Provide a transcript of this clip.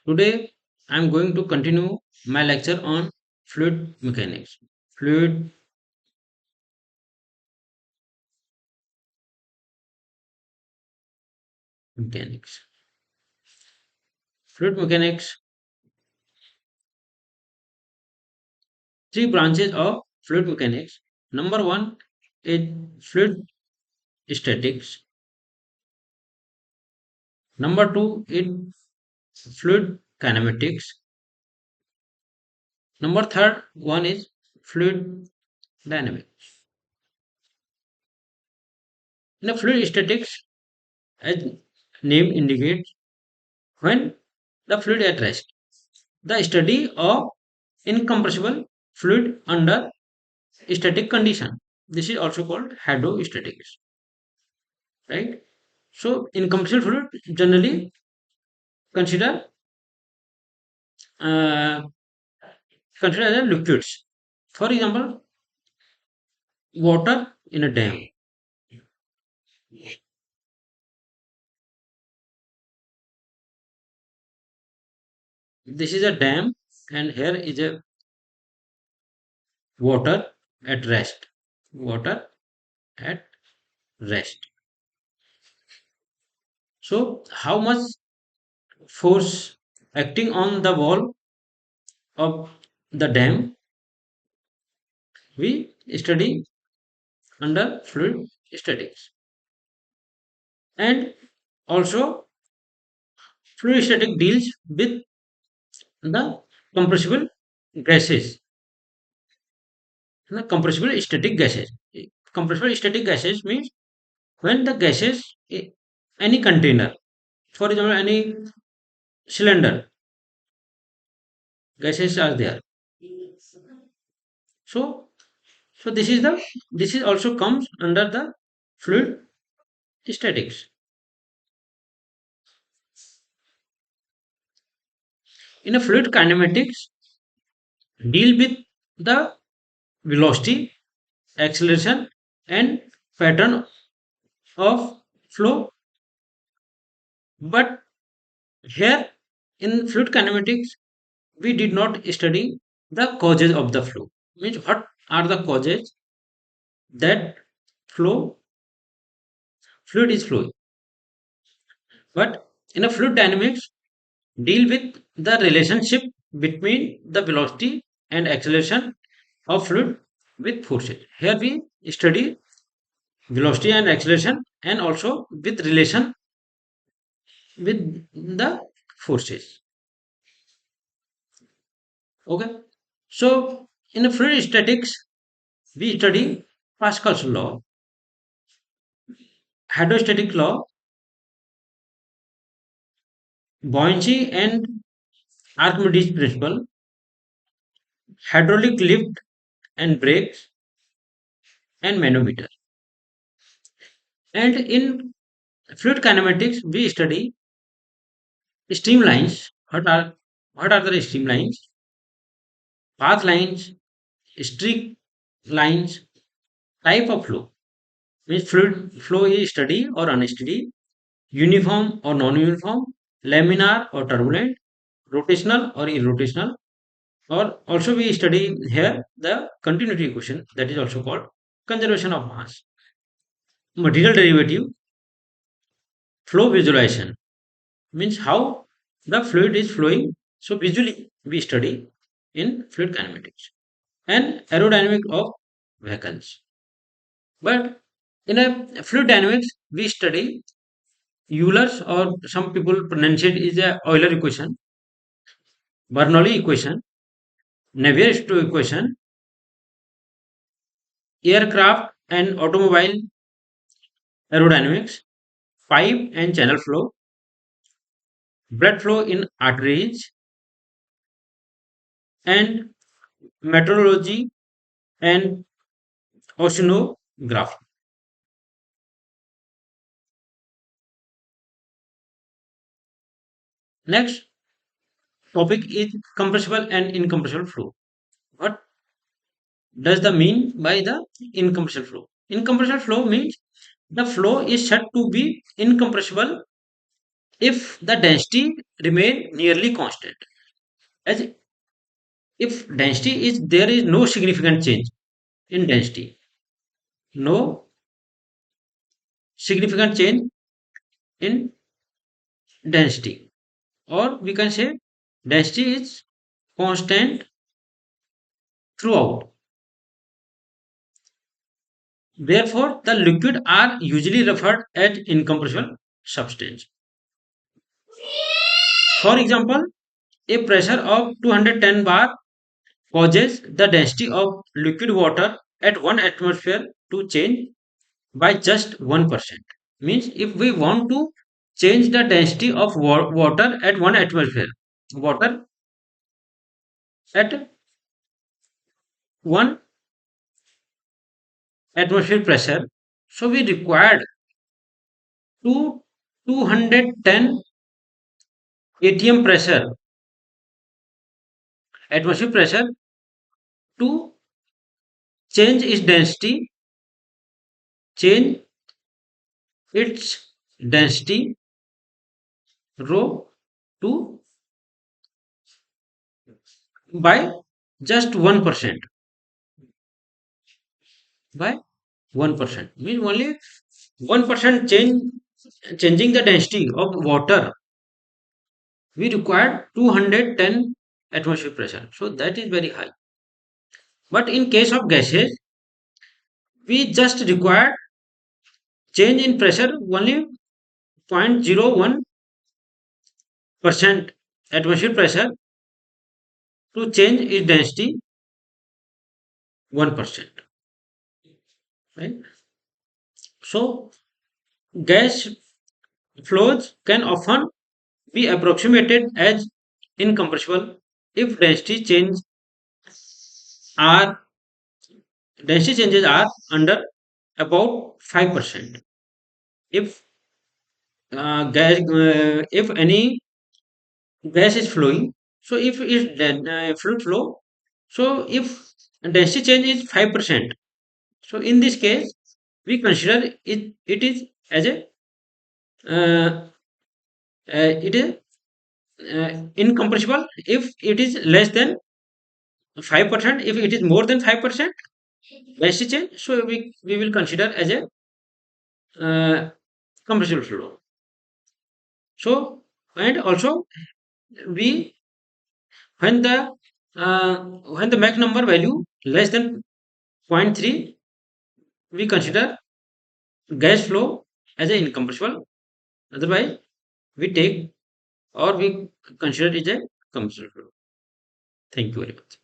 Today I am going to continue my lecture on fluid mechanics. Fluid mechanics. Fluid mechanics, three branches of fluid mechanics. Number one is fluid statics. Number two is fluid kinematics. Number third one is fluid dynamics. In a fluid statics, as name indicates, when the fluid at rest, the study of incompressible fluid under static condition. This is also called hydrostatics, right? So incompressible fluid generally consider uh, considered as liquids. For example, water in a dam. This is a dam, and here is a water at rest. Water at rest. So how much force acting on the wall of the dam we study under fluid statics. And also fluid static deals with the compressible gases. The compressible static gases. Compressible static gases means when the gases, any container, for example, any cylinder, gases are there. So, so this is also comes under the fluid statics. In a fluid kinematics, deal with the velocity, acceleration, and pattern of flow. But here in fluid kinematics, we did not study the causes of the flow. Means what are the causes that flow fluid is flowing. But in a fluid dynamics, deal with the relationship between the velocity and acceleration of fluid with forces. Here we study velocity and acceleration and also with relation with the forces. Okay. So in a fluid statics, we study Pascal's law, hydrostatic law, buoyancy and Archimedes principle, hydraulic lift and brakes, and manometer. And in fluid kinematics, we study streamlines. What are the streamlines? Path lines, streak lines, type of flow. Means fluid flow is steady or unsteady, uniform or non-uniform, laminar or turbulent, rotational or irrotational. Or also we study here the continuity equation, that is also called conservation of mass. Material derivative, flow visualization means how the fluid is flowing. So visually we study in fluid kinematics and aerodynamic of vehicles. But in a fluid dynamics we study Euler's, or some people pronounce it is a Euler equation, Bernoulli equation, Navier-Stokes equation, aircraft and automobile aerodynamics, pipe and channel flow, blood flow in arteries, and meteorology and oceanography. Next topic is compressible and incompressible flow. What does the mean by the incompressible flow? Incompressible flow means the flow is said to be incompressible if the density remain nearly constant. As if density is there is no significant change in density, no significant change in density, or we can say density is constant throughout. Therefore, the liquid are usually referred as incompressible substance. For example, a pressure of 210 bar causes the density of liquid water at 1 atmosphere to change by just 1%. Means if we want to change the density of water at 1 atmosphere, water at 1 atmosphere pressure, so we required to 210 atm pressure, atmosphere pressure, to change its density, change its density rho to by just 1%, by 1%, means only 1% changing the density of water, we require 210 atmosphere pressure, so that is very high. But in case of gases, we just require change in pressure only 0.01% atmosphere pressure to change its density 1%, right? So gas flows can often be approximated as incompressible if are density changes are under about 5%. If if any gas is flowing, so if it's fluid flow, so if density change is 5%, so in this case we consider it is as a it is incompressible if it is less than 5%. If it is more than 5% density change, so we will consider as a compressible flow. So and also we when the Mach number value less than zero point 0.3, we consider gas flow as an incompressible. Otherwise, we take or we consider it a compressible flow. Thank you very much.